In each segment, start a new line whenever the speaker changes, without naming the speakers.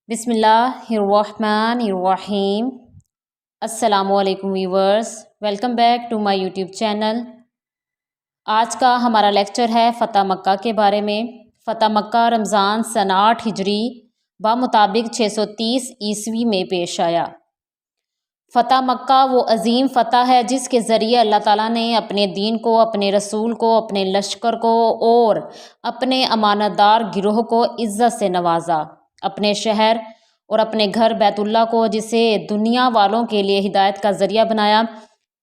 بسم اللہ الرحمن الرحیم۔ السلام علیکم viewers, welcome back to my YouTube channel. آج کا ہمارا لیکچر ہے فتح مکہ کے بارے میں۔ فتح مکہ رمضان سن 8 ہجری بمطابق 630 عیسوی میں پیش آیا۔ فتح مکہ وہ عظیم فتح ہے جس کے ذریعے اللہ تعالیٰ نے اپنے دین کو، اپنے رسول کو، اپنے لشکر کو اور اپنے امانت دار گروہ کو عزت سے نوازا۔ اپنے شہر اور اپنے گھر بیت اللہ کو، جسے دنیا والوں کے لیے ہدایت کا ذریعہ بنایا۔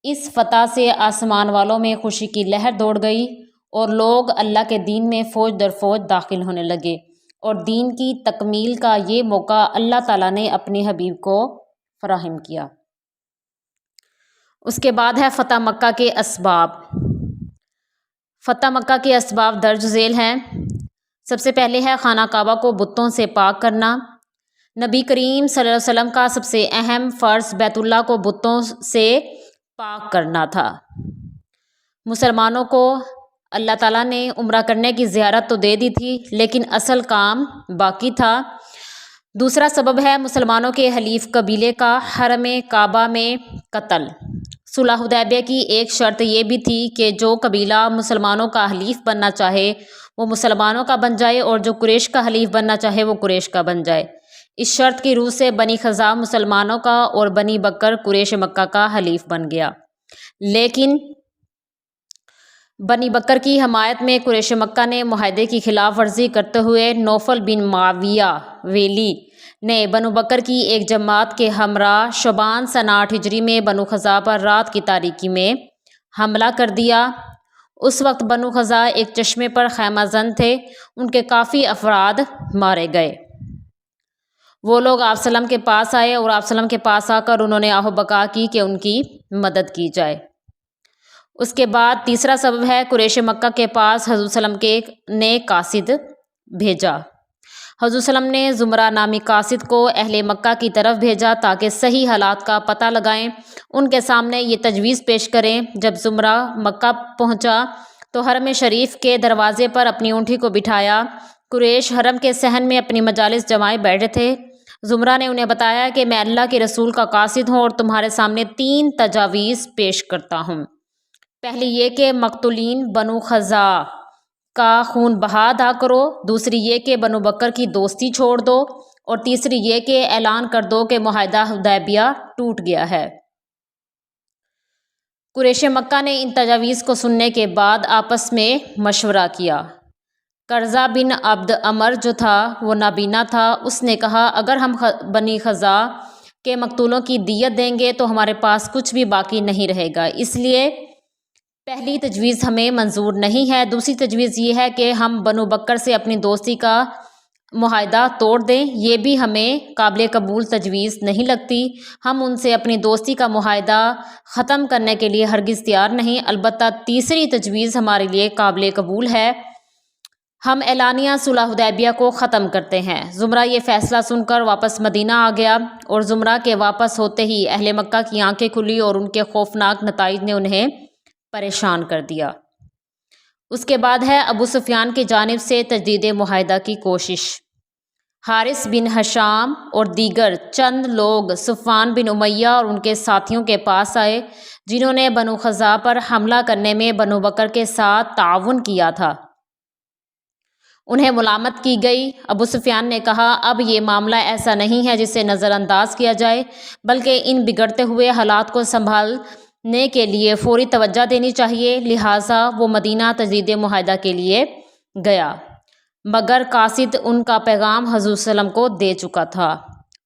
اس فتح سے آسمان والوں میں خوشی کی لہر دوڑ گئی اور لوگ اللہ کے دین میں فوج در فوج داخل ہونے لگے، اور دین کی تکمیل کا یہ موقع اللہ تعالیٰ نے اپنے حبیب کو فراہم کیا۔ اس کے بعد ہے فتح مکہ کے اسباب۔ فتح مکہ کے اسباب درج ذیل ہیں۔ سب سے پہلے ہے خانہ کعبہ کو بتوں سے پاک کرنا۔ نبی کریم صلی اللہ علیہ وسلم کا سب سے اہم فرض بیت اللہ کو بتوں سے پاک کرنا تھا۔ مسلمانوں کو اللہ تعالیٰ نے عمرہ کرنے کی زیارت تو دے دی تھی، لیکن اصل کام باقی تھا۔ دوسرا سبب ہے مسلمانوں کے حلیف قبیلے کا حرم کعبہ میں قتل۔ صلح حدیبیہ کی ایک شرط یہ بھی تھی کہ جو قبیلہ مسلمانوں کا حلیف بننا چاہے وہ مسلمانوں کا بن جائے، اور جو قریش کا حلیف بننا چاہے وہ قریش کا بن جائے۔ اس شرط کی روح سے بنی خزاعہ مسلمانوں کا اور بنی بکر قریش مکہ کا حلیف بن گیا، لیکن بنی بکر کی حمایت میں قریش مکہ نے معاہدے کی خلاف ورزی کرتے ہوئے نوفل بن معاویہ ویلی نے بنو بکر کی ایک جماعت کے ہمراہ شعبان سن 8 ہجری میں بنو خزاعہ پر رات کی تاریکی میں حملہ کر دیا۔ اس وقت بنو خزاعہ ایک چشمے پر خیمہ زن تھے، ان کے کافی افراد مارے گئے۔ وہ لوگ آپ سلم کے پاس آئے اور آپ سلم کے پاس آ کر انہوں نے آہ و بکا کی کہ ان کی مدد کی جائے۔ اس کے بعد تیسرا سبب ہے قریش مکہ کے پاس حضور سلم نے قاصد بھیجا۔ حضور سلم نے زمرہ نامی قاصد کو اہل مکہ کی طرف بھیجا تاکہ صحیح حالات کا پتہ لگائیں، ان کے سامنے یہ تجویز پیش کریں۔ جب زمرہ مکہ پہنچا تو حرم شریف کے دروازے پر اپنی اونٹی کو بٹھایا۔ قریش حرم کے صحن میں اپنی مجالس جمائے بیٹھے تھے۔ زمرہ نے انہیں بتایا کہ میں اللہ کے رسول کا قاصد ہوں اور تمہارے سامنے 3 تجاویز پیش کرتا ہوں۔ پہلی یہ کہ مقتولین بنو خزاعہ کا خون بہا ادا کرو، دوسری یہ کہ بنو بکر کی دوستی چھوڑ دو، اور تیسری یہ کہ اعلان کر دو کہ معاہدہ حدیبیہ ٹوٹ گیا ہے۔ قریش مکہ نے ان تجاویز کو سننے کے بعد آپس میں مشورہ کیا۔ قرظہ بن عبد عمر جو تھا وہ نابینا تھا۔ اس نے کہا اگر ہم بنی خزاعہ کے مقتولوں کی دیت دیں گے تو ہمارے پاس کچھ بھی باقی نہیں رہے گا، اس لیے پہلی تجویز ہمیں منظور نہیں ہے۔ دوسری تجویز یہ ہے کہ ہم بنو بکر سے اپنی دوستی کا معاہدہ توڑ دیں، یہ بھی ہمیں قابل قبول تجویز نہیں لگتی۔ ہم ان سے اپنی دوستی کا معاہدہ ختم کرنے کے لیے ہرگز تیار نہیں، البتہ تیسری تجویز ہمارے لیے قابل قبول ہے، ہم اعلانیہ صلح حدیبیہ کو ختم کرتے ہیں۔ زمرہ یہ فیصلہ سن کر واپس مدینہ آ گیا، اور زمرہ کے واپس ہوتے ہی اہل مکہ کی آنکھیں کھلی اور ان کے خوفناک نتائج نے انہیں پریشان کر دیا۔ اس کے بعد ہے ابو سفیان کی جانب سے تجدید معاہدہ کی کوشش۔ حارث بن ہشام اور دیگر چند لوگ صفوان بن امیہ اور ان کے ساتھیوں کے پاس آئے، جنہوں نے بنو خزاعہ پر حملہ کرنے میں بنو بکر کے ساتھ تعاون کیا تھا۔ انہیں ملامت کی گئی۔ ابو سفیان نے کہا اب یہ معاملہ ایسا نہیں ہے جسے نظر انداز کیا جائے، بلکہ ان بگڑتے ہوئے حالات کو سنبھالنے کے لیے فوری توجہ دینی چاہیے۔ لہٰذا وہ مدینہ تجدید معاہدہ کے لیے گیا، مگر قاصد ان کا پیغام حضور صلی اللہ علیہ وسلم کو دے چکا تھا۔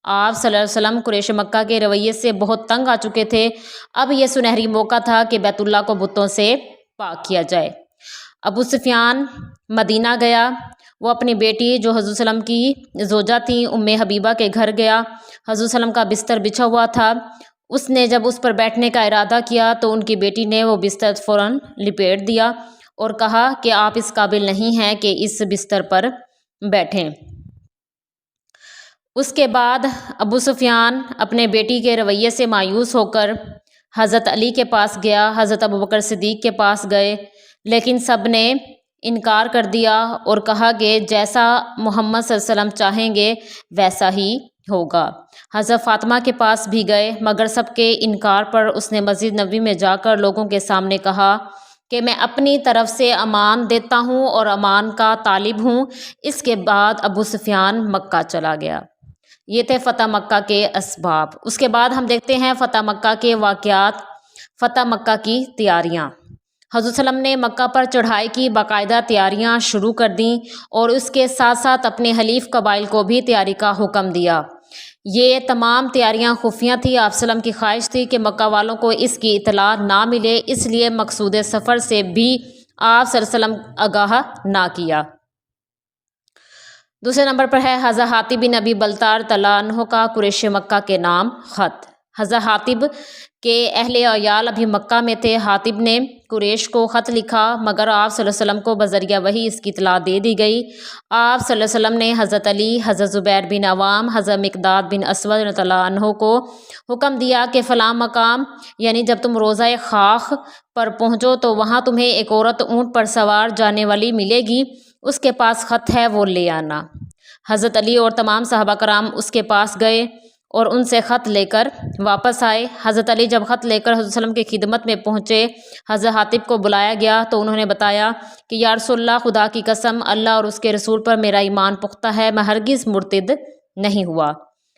آپ صلی اللہ علیہ وسلم قریش مکہ کے رویے سے بہت تنگ آ چکے تھے۔ اب یہ سنہری موقع تھا کہ بیت اللہ کو بتوں سے پاک کیا جائے۔ ابو سفیان مدینہ گیا۔ وہ اپنی بیٹی جو حضور صلی اللہ علیہ وسلم کی زوجہ تھیں ام حبیبہ کے گھر گیا۔ حضور صلی اللہ علیہ وسلم کا بستر بچھا ہوا تھا۔ اس نے جب اس پر بیٹھنے کا ارادہ کیا تو ان کی بیٹی نے وہ بستر فوراً لپیٹ دیا اور کہا کہ آپ اس قابل نہیں ہیں کہ اس بستر پر بیٹھیں۔ اس کے بعد ابو سفیان اپنے بیٹی کے رویے سے مایوس ہو کر حضرت علی کے پاس گیا، حضرت ابوبکر صدیق کے پاس گئے، لیکن سب نے انکار کر دیا اور کہا کہ جیسا محمد صلی اللہ علیہ وسلم چاہیں گے ویسا ہی ہوگا۔ حضرت فاطمہ کے پاس بھی گئے، مگر سب کے انکار پر اس نے مسجد نبوی میں جا کر لوگوں کے سامنے کہا کہ میں اپنی طرف سے امان دیتا ہوں اور امان کا طالب ہوں۔ اس کے بعد ابو سفیان مکہ چلا گیا۔ یہ تھے فتح مکہ کے اسباب۔ اس کے بعد ہم دیکھتے ہیں فتح مکہ کے واقعات، فتح مکہ کی تیاریاں۔ حضور صلی اللہ علیہ وسلم نے مکہ پر چڑھائی کی باقاعدہ تیاریاں شروع کر دیں اور اس کے ساتھ ساتھ اپنے حلیف قبائل کو بھی تیاری کا حکم دیا۔ یہ تمام تیاریاں خفیہ تھی۔ آپ صلی اللہ علیہ وسلم کی خواہش تھی کہ مکہ والوں کو اس کی اطلاع نہ ملے، اس لیے مقصود سفر سے بھی آپ صلی اللہ علیہ وسلم آگاہ نہ کیا۔ دوسرے نمبر پر ہے حضرت حاطب بن ابی بلتار رضی اللہ عنہ کا قریش مکہ کے نام خط۔ حضرت حاطب کے اہل عیال ابھی مکہ میں تھے۔ حاطب نے قریش کو خط لکھا، مگر آپ صلی اللہ علیہ وسلم کو بذریعہ وحی اس کی اطلاع دے دی گئی۔ آپ صلی اللہ علیہ وسلم نے حضرت علی، حضرت زبیر بن عوام، حضرت مقداد بن اسود رضی اللہ عنہ کو حکم دیا کہ فلاں مقام، یعنی جب تم روضہ خاخ پر پہنچو تو وہاں تمہیں ایک عورت اونٹ پر سوار جانے والی ملے گی، اس کے پاس خط ہے، وہ لے آنا۔ حضرت علی اور تمام صحابہ کرام اس کے پاس گئے اور ان سے خط لے کر واپس آئے۔ حضرت علی جب خط لے کر حضرت صلی اللہ علیہ وسلم کی خدمت میں پہنچے، حضرت حاطب کو بلایا گیا تو انہوں نے بتایا کہ یا رسول اللہ، خدا کی قسم، اللہ اور اس کے رسول پر میرا ایمان پختہ ہے، میں ہرگز مرتد نہیں ہوا۔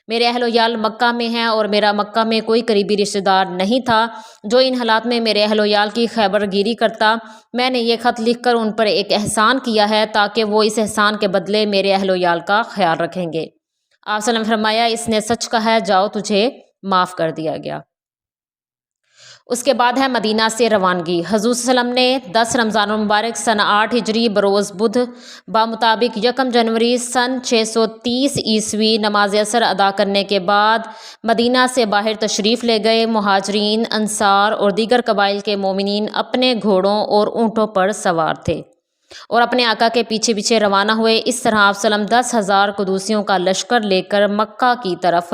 میرے اہل و عیال مکہ میں ہیں اور میرا مکہ میں کوئی قریبی رشتہ دار نہیں تھا جو ان حالات میں میرے اہل و عیال کی خیبر گیری کرتا۔ میں نے یہ خط لکھ کر ان پر ایک احسان کیا ہے تاکہ وہ اس احسان کے بدلے میرے اہل و عیال کا خیال رکھیں گے۔ آپ صلی اللہ علیہ وسلم نے فرمایا، اس نے سچ کہا ہے، جاؤ تجھے معاف کر دیا گیا۔ اس کے بعد ہے مدینہ سے روانگی۔ حضور صلی اللہ علیہ وسلم نے 10 رمضان المبارک سن 8 ہجری بروز بدھ بمطابق 1 جنوری سن 630 عیسوی نماز عصر ادا کرنے کے بعد مدینہ سے باہر تشریف لے گئے۔ مہاجرین، انصار اور دیگر قبائل کے مومنین اپنے گھوڑوں اور اونٹوں پر سوار تھے اور اپنے آقا کے پیچھے پیچھے روانہ ہوئے۔ اس طرح آپ صلی اللہ علیہ وسلم 10,000 قدوسیوں کا لشکر لے کر مکہ کی طرف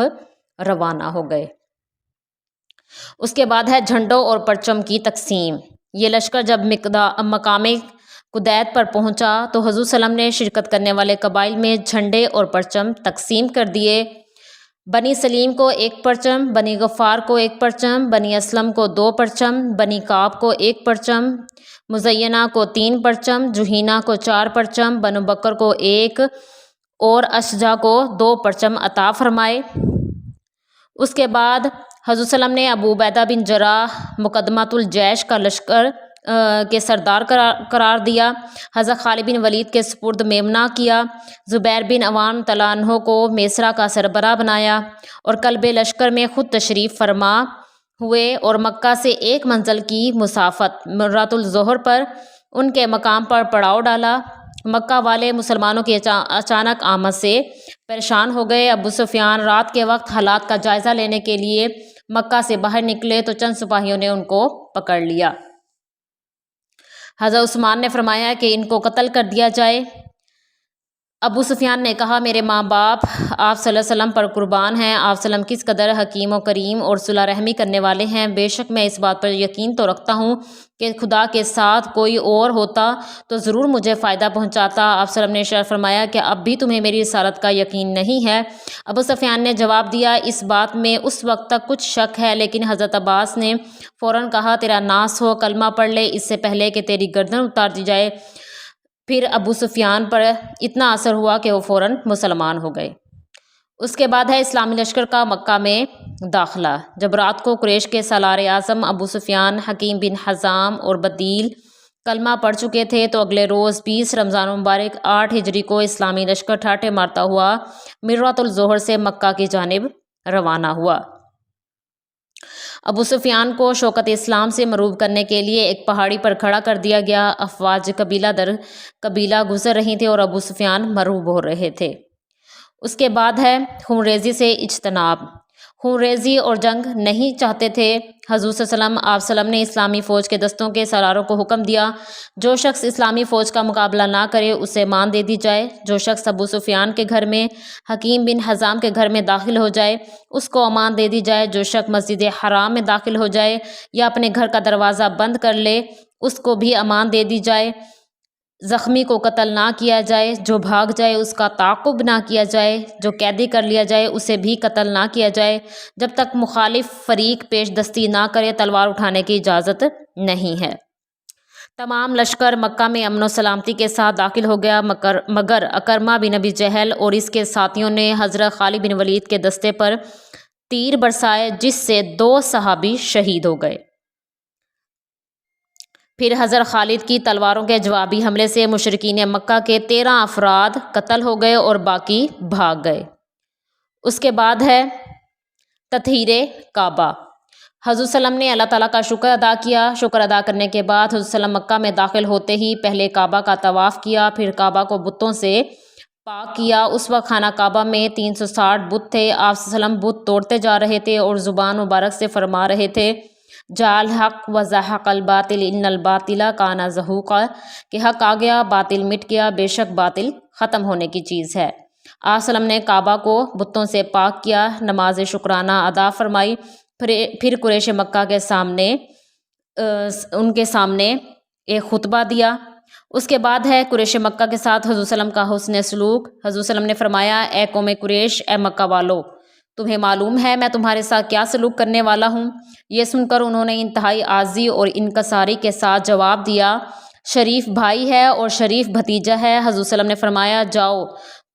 روانہ ہو گئے۔ اس کے بعد ہے جھنڈوں اور پرچم کی تقسیم۔ یہ لشکر جب مقام قدیت پر پہنچا تو حضور صلی اللہ علیہ وسلم نے شرکت کرنے والے قبائل میں جھنڈے اور پرچم تقسیم کر دیے۔ بنی سلیم کو 1 پرچم، بنی غفار کو 1 پرچم، بنی اسلم کو 2 پرچم، بنی کعب کو 1 پرچم، مزینہ کو 3 پرچم، جوہینہ کو 4 پرچم، بنو بکر کو 1 اور اشجع کو 2 پرچم عطا فرمائے۔ اس کے بعد حضور صلی اللہ علیہ وسلم نے ابو عبیدہ بن جراح مقدمۃ الجیش کا لشکر کے سردار قرار دیا، حضرت خالد بن ولید کے سپرد میمنہ کیا، زبیر بن عوام رضی اللہ عنہ کو میسرہ کا سربراہ بنایا اور قلب لشکر میں خود تشریف فرما ہوئے اور مکہ سے 1 منزل کی مسافت مرات الظہر پر ان کے مقام پر پڑاؤ ڈالا۔ مکہ والے مسلمانوں کی اچانک آمد سے پریشان ہو گئے۔ ابو سفیان رات کے وقت حالات کا جائزہ لینے کے لیے مکہ سے باہر نکلے تو چند سپاہیوں نے ان کو پکڑ لیا۔ حضرت عثمان نے فرمایا کہ ان کو قتل کر دیا جائے۔ ابو سفیان نے کہا، میرے ماں باپ آپ صلی اللہ علیہ وسلم پر قربان ہیں، آپ صلی اللہ علیہ وسلم کس قدر حکیم و کریم اور صلح رحمی کرنے والے ہیں۔ بے شک میں اس بات پر یقین تو رکھتا ہوں کہ خدا کے ساتھ کوئی اور ہوتا تو ضرور مجھے فائدہ پہنچاتا۔ آپ صلی اللہ علیہ وسلم نے ارشاد فرمایا کہ اب بھی تمہیں میری رسالت کا یقین نہیں ہے۔ ابو سفیان نے جواب دیا، اس بات میں اس وقت تک کچھ شک ہے، لیکن حضرت عباس نے فوراً کہا، تیرا ناس ہو، کلمہ پڑھ لے اس سے پہلے کہ تیری گردن اتار دی جائے۔ پھر ابو سفیان پر اتنا اثر ہوا کہ وہ فوراً مسلمان ہو گئے۔ اس کے بعد ہے اسلامی لشکر کا مکہ میں داخلہ۔ جب رات کو قریش کے سالار اعظم ابو سفیان، حکیم بن حزام اور بدیل کلمہ پڑھ چکے تھے تو اگلے روز 20 رمضان المبارک 8 ہجری کو اسلامی لشکر ٹھاٹھے مارتا ہوا مرات الظہر سے مکہ کی جانب روانہ ہوا۔ ابو سفیان کو شوکت اسلام سے مروب کرنے کے لیے ایک پہاڑی پر کھڑا کر دیا گیا۔ افواج قبیلہ در قبیلہ گزر رہی تھیں اور ابو سفیان مروب ہو رہے تھے۔ اس کے بعد ہے خون ریزی سے اجتناب۔ خون ریزی اور جنگ نہیں چاہتے تھے۔ حضور صلی اللہ علیہ وسلم آپ صلی اللہ علیہ وسلم نے اسلامی فوج کے دستوں کے سالاروں کو حکم دیا، جو شخص اسلامی فوج کا مقابلہ نہ کرے اسے مان دے دی جائے۔ جو شخص ابو سفیان کے گھر میں، حکیم بن حزام کے گھر میں داخل ہو جائے اس کو امان دے دی جائے۔ جو شخص مسجد حرام میں داخل ہو جائے یا اپنے گھر کا دروازہ بند کر لے اس کو بھی امان دے دی جائے۔ زخمی کو قتل نہ کیا جائے، جو بھاگ جائے اس کا تعاقب نہ کیا جائے، جو قیدی کر لیا جائے اسے بھی قتل نہ کیا جائے، جب تک مخالف فریق پیش دستی نہ کرے تلوار اٹھانے کی اجازت نہیں ہے۔ تمام لشکر مکہ میں امن و سلامتی کے ساتھ داخل ہو گیا، مگر اکرمہ بن ابی جہل اور اس کے ساتھیوں نے حضرت خالد بن ولید کے دستے پر تیر برسائے، جس سے 2 صحابی شہید ہو گئے۔ پھر حضرت خالد کی تلواروں کے جوابی حملے سے مشرکین مکہ کے 13 افراد قتل ہو گئے اور باقی بھاگ گئے۔ اس کے بعد ہے تطہیر کعبہ۔ حضور صلی اللہ علیہ وسلم نے اللہ تعالیٰ کا شکر ادا کیا۔ شکر ادا کرنے کے بعد حضور صلی اللہ علیہ وسلم مکہ میں داخل ہوتے ہی پہلے کعبہ کا طواف کیا، پھر کعبہ کو بتوں سے پاک کیا۔ اس وقت خانہ کعبہ میں 360 بت تھے۔ آپ صلی اللہ علیہ وسلم بت توڑتے جا رہے تھے اور زبان مبارک سے فرما رہے تھے، جاء الحق وزحق الباطل ان الباطل کان زہوقا، کہ حق آ گیا، باطل مٹ گیا، بے شک باطل ختم ہونے کی چیز ہے۔ آپ صلی اللہ علیہ وسلم نے کعبہ کو بتوں سے پاک کیا، نماز شکرانہ ادا فرمائی، پھر قریش مکہ کے سامنے ان کے سامنے ایک خطبہ دیا۔ اس کے بعد ہے قریش مکہ کے ساتھ حضور صلی اللہ علیہ وسلم کا حسن سلوک۔ حضور صلی اللہ علیہ وسلم نے فرمایا، اے قوم قریش، اے مکہ والو، تمہیں معلوم ہے میں تمہارے ساتھ کیا سلوک کرنے والا ہوں؟ یہ سن کر انہوں نے انتہائی عاجزی اور انکساری کے ساتھ جواب دیا، شریف بھائی ہے اور شریف بھتیجا ہے۔ حضور صلی اللہ علیہ وسلم نے فرمایا، جاؤ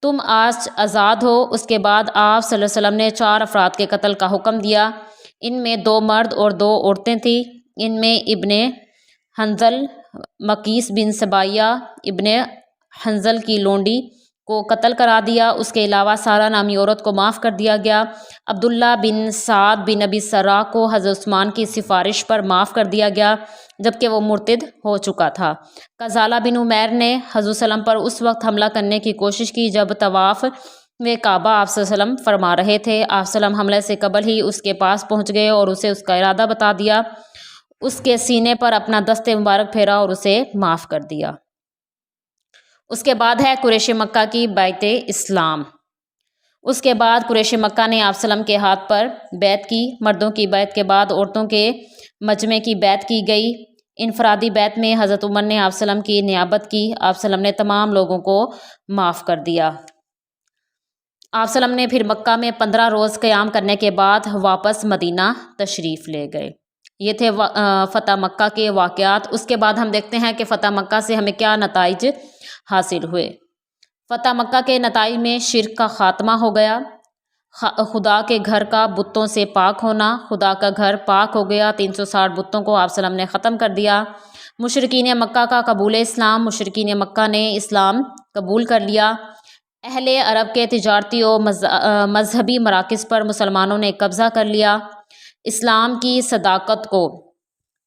تم آج آزاد ہو۔ اس کے بعد آپ صلی اللہ علیہ وسلم نے 4 افراد کے قتل کا حکم دیا۔ ان میں 2 مرد اور 2 عورتیں تھیں۔ ان میں ابن حنظل، مقیس بن سبائیہ ابن حنظل کی لونڈی کو قتل کرا دیا۔ اس کے علاوہ سارہ نامی عورت کو معاف کر دیا گیا۔ عبداللہ بن سعد بن ابی سرح کو حضرت عثمان کی سفارش پر معاف کر دیا گیا، جبکہ وہ مرتد ہو چکا تھا۔ قزالہ بن عمیر نے حضور صلی اللہ علیہ وسلم پر اس وقت حملہ کرنے کی کوشش کی جب طواف میں کعبہ آپ صلی اللہ علیہ وسلم فرما رہے تھے۔ آپ صلی اللہ علیہ وسلم حملے سے قبل ہی اس کے پاس پہنچ گئے اور اسے اس کا ارادہ بتا دیا، اس کے سینے پر اپنا دست مبارک پھیرا اور اسے معاف کر دیا۔ اس کے بعد ہے قریش مکہ کی بیعت اسلام۔ اس کے بعد قریش مکہ نے آپ صلی اللہ علیہ وسلم کے ہاتھ پر بیعت کی۔ مردوں کی بیعت کے بعد عورتوں کے مجمع کی بیعت کی گئی۔ انفرادی بیعت میں حضرت عمر نے آپ صلی اللہ علیہ وسلم کی نیابت کی۔ آپ صلی اللہ علیہ وسلم نے تمام لوگوں کو معاف کر دیا۔ آپ صلی اللہ علیہ وسلم نے پھر مکہ میں 15 روز قیام کرنے کے بعد واپس مدینہ تشریف لے گئے۔ یہ تھے فتح مکہ کے واقعات۔ اس کے بعد ہم دیکھتے ہیں کہ فتح مکہ سے ہمیں کیا نتائج حاصل ہوئے۔ فتح مکہ کے نتائج میں شرک کا خاتمہ ہو گیا، خدا کے گھر کا بتوں سے پاک ہونا، خدا کا گھر پاک ہو گیا، 360 بتوں کو آپ صلی اللہ علیہ وسلم نے ختم کر دیا۔ مشرکین مکہ کا قبول اسلام، مشرکین مکہ نے اسلام قبول کر لیا۔ اہل عرب کے تجارتی و مذہبی مراکز پر مسلمانوں نے قبضہ کر لیا، اسلام کی صداقت کو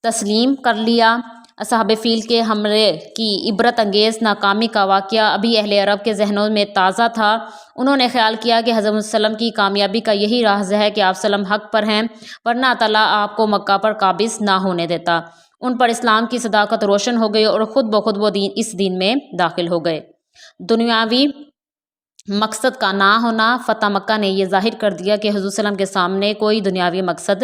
تسلیم کر لیا۔ اصحاب فیل کے حملے کی عبرت انگیز ناکامی کا واقعہ ابھی اہل عرب کے ذہنوں میں تازہ تھا۔ انہوں نے خیال کیا کہ حضرت صلی اللہ علیہ وسلم کی کامیابی کا یہی راز ہے کہ آپ صلی اللہ علیہ وسلم حق پر ہیں، ورنہ تعالیٰ آپ کو مکہ پر قابض نہ ہونے دیتا۔ ان پر اسلام کی صداقت روشن ہو گئی اور خود بخود وہ اس دین میں داخل ہو گئے۔ دنیاوی مقصد کا نہ ہونا، فتح مکہ نے یہ ظاہر کر دیا کہ حضور صلی اللہ علیہ وسلم کے سامنے کوئی دنیاوی مقصد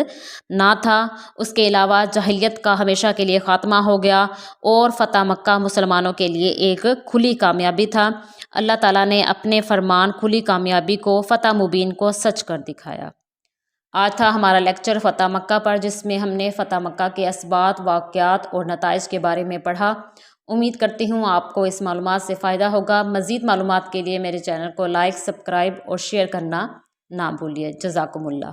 نہ تھا۔ اس کے علاوہ جاہلیت کا ہمیشہ کے لیے خاتمہ ہو گیا اور فتح مکہ مسلمانوں کے لیے ایک کھلی کامیابی تھا۔ اللہ تعالیٰ نے اپنے فرمان کھلی کامیابی کو، فتح مبین کو سچ کر دکھایا۔ آج تھا ہمارا لیکچر فتح مکہ پر، جس میں ہم نے فتح مکہ کے اسباب، واقعات اور نتائج کے بارے میں پڑھا۔ امید کرتی ہوں آپ کو اس معلومات سے فائدہ ہوگا۔ مزید معلومات کے لیے میرے چینل کو لائک، سبسکرائب اور شیئر کرنا نہ بھولیے۔ جزاکم اللہ۔